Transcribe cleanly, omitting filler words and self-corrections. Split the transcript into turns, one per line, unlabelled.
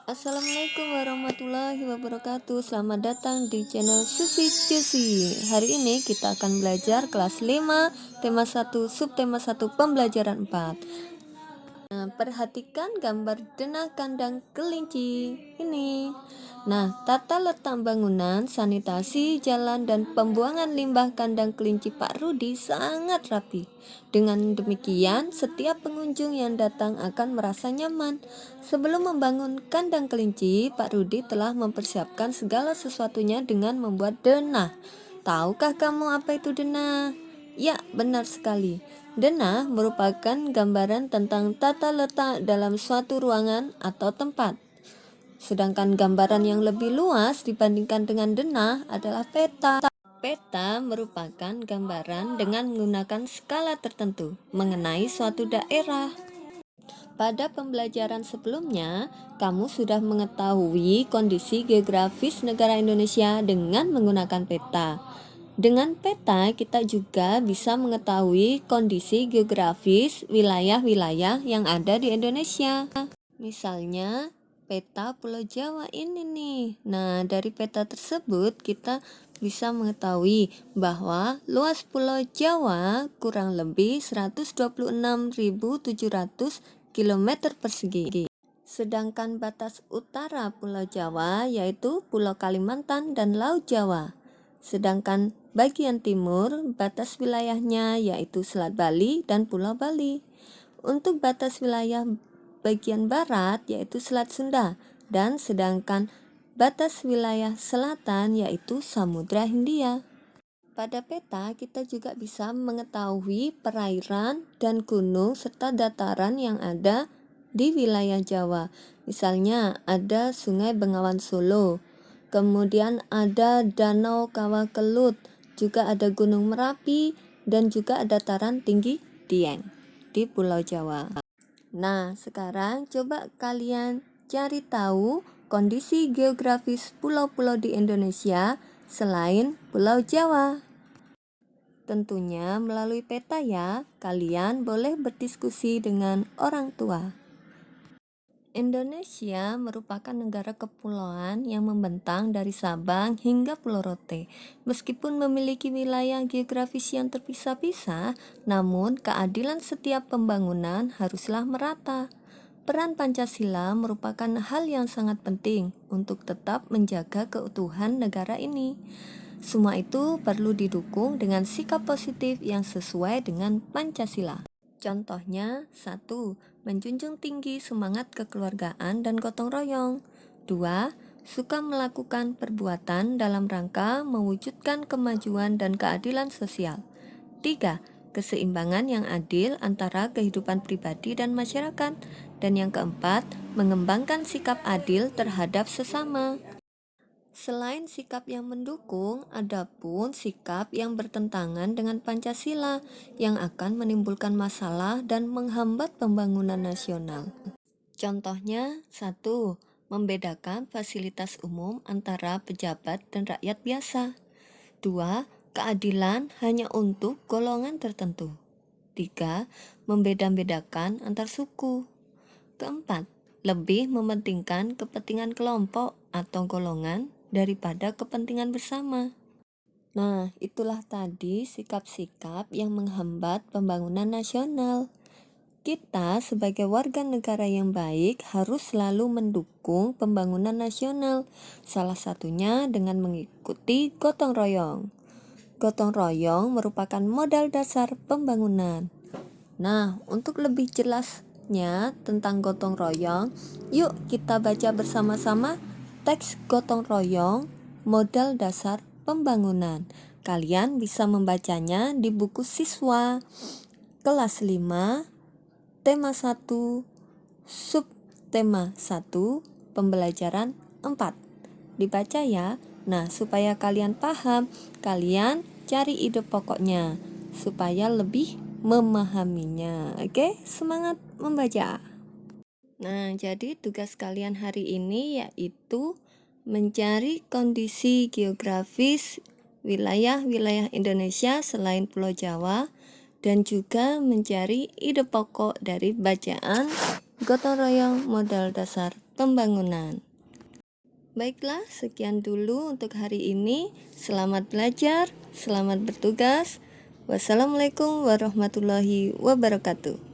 Assalamualaikum warahmatullahi wabarakatuh. Selamat datang di channel Susi Cusi. Hari ini kita akan belajar kelas 5, tema 1, subtema 1, pembelajaran 4. Perhatikan gambar denah kandang kelinci ini. Tata letak bangunan, sanitasi, jalan, dan pembuangan limbah kandang kelinci Pak Rudi sangat rapi. Dengan demikian, setiap pengunjung yang datang akan merasa nyaman. Sebelum membangun kandang kelinci, Pak Rudi telah mempersiapkan segala sesuatunya dengan membuat denah. Tahukah kamu apa itu denah? Ya, benar sekali. Denah merupakan gambaran tentang tata letak dalam suatu ruangan atau tempat. Sedangkan gambaran yang lebih luas dibandingkan dengan denah adalah peta. Peta merupakan gambaran dengan menggunakan skala tertentu mengenai suatu daerah. Pada pembelajaran sebelumnya, kamu sudah mengetahui kondisi geografis negara Indonesia dengan menggunakan peta. Dengan peta, kita juga bisa mengetahui kondisi geografis wilayah-wilayah yang ada di Indonesia. Misalnya, peta Pulau Jawa ini nih. Dari peta tersebut kita bisa mengetahui bahwa luas Pulau Jawa kurang lebih 126.700 km persegi. Sedangkan batas utara Pulau Jawa yaitu Pulau Kalimantan dan Laut Jawa. Sedangkan bagian timur batas wilayahnya yaitu Selat Bali dan Pulau Bali. Untuk batas wilayah bagian barat yaitu Selat Sunda, dan sedangkan batas wilayah selatan yaitu Samudra Hindia. Pada peta kita juga bisa mengetahui perairan dan gunung serta dataran yang ada di wilayah Jawa. Misalnya ada Sungai Bengawan Solo, kemudian ada Danau Kawah Kelut, juga ada Gunung Merapi, dan juga ada dataran tinggi Dieng di Pulau Jawa. Sekarang coba kalian cari tahu kondisi geografis pulau-pulau di Indonesia selain Pulau Jawa. Tentunya melalui peta ya, kalian boleh berdiskusi dengan orang tua. Indonesia merupakan negara kepulauan yang membentang dari Sabang hingga Pulau Rote. Meskipun memiliki wilayah geografis yang terpisah-pisah, namun keadilan setiap pembangunan haruslah merata. Peran Pancasila merupakan hal yang sangat penting untuk tetap menjaga keutuhan negara ini. Semua itu perlu didukung dengan sikap positif yang sesuai dengan Pancasila. Contohnya, 1. Menjunjung tinggi semangat kekeluargaan dan gotong royong. 2. Suka melakukan perbuatan dalam rangka mewujudkan kemajuan dan keadilan sosial. 3. Keseimbangan yang adil antara kehidupan pribadi dan masyarakat. Dan yang keempat, mengembangkan sikap adil terhadap sesama. Selain sikap yang mendukung, ada pun sikap yang bertentangan dengan Pancasila yang akan menimbulkan masalah dan menghambat pembangunan nasional. Contohnya, 1. Membedakan fasilitas umum antara pejabat dan rakyat biasa. 2. Keadilan hanya untuk golongan tertentu. 3. Membeda-bedakan antar suku. Keempat, lebih mementingkan kepentingan kelompok atau golongan daripada kepentingan bersama. Itulah tadi sikap-sikap yang menghambat pembangunan nasional. Kita sebagai warga negara yang baik harus selalu mendukung pembangunan nasional, salah satunya dengan mengikuti gotong royong. Gotong royong merupakan modal dasar pembangunan. Untuk lebih jelasnya tentang gotong royong, yuk kita baca bersama-sama teks gotong royong, modal dasar pembangunan. Kalian bisa membacanya di buku siswa kelas 5, tema 1, subtema 1, pembelajaran 4. Dibaca ya. Supaya kalian paham, kalian cari ide pokoknya supaya lebih memahaminya. Oke, semangat membaca. Jadi tugas kalian hari ini yaitu mencari kondisi geografis wilayah-wilayah Indonesia selain Pulau Jawa dan juga mencari ide pokok dari bacaan gotong royong modal dasar pembangunan. Baiklah, sekian dulu untuk hari ini. Selamat belajar, selamat bertugas. Wassalamualaikum warahmatullahi wabarakatuh.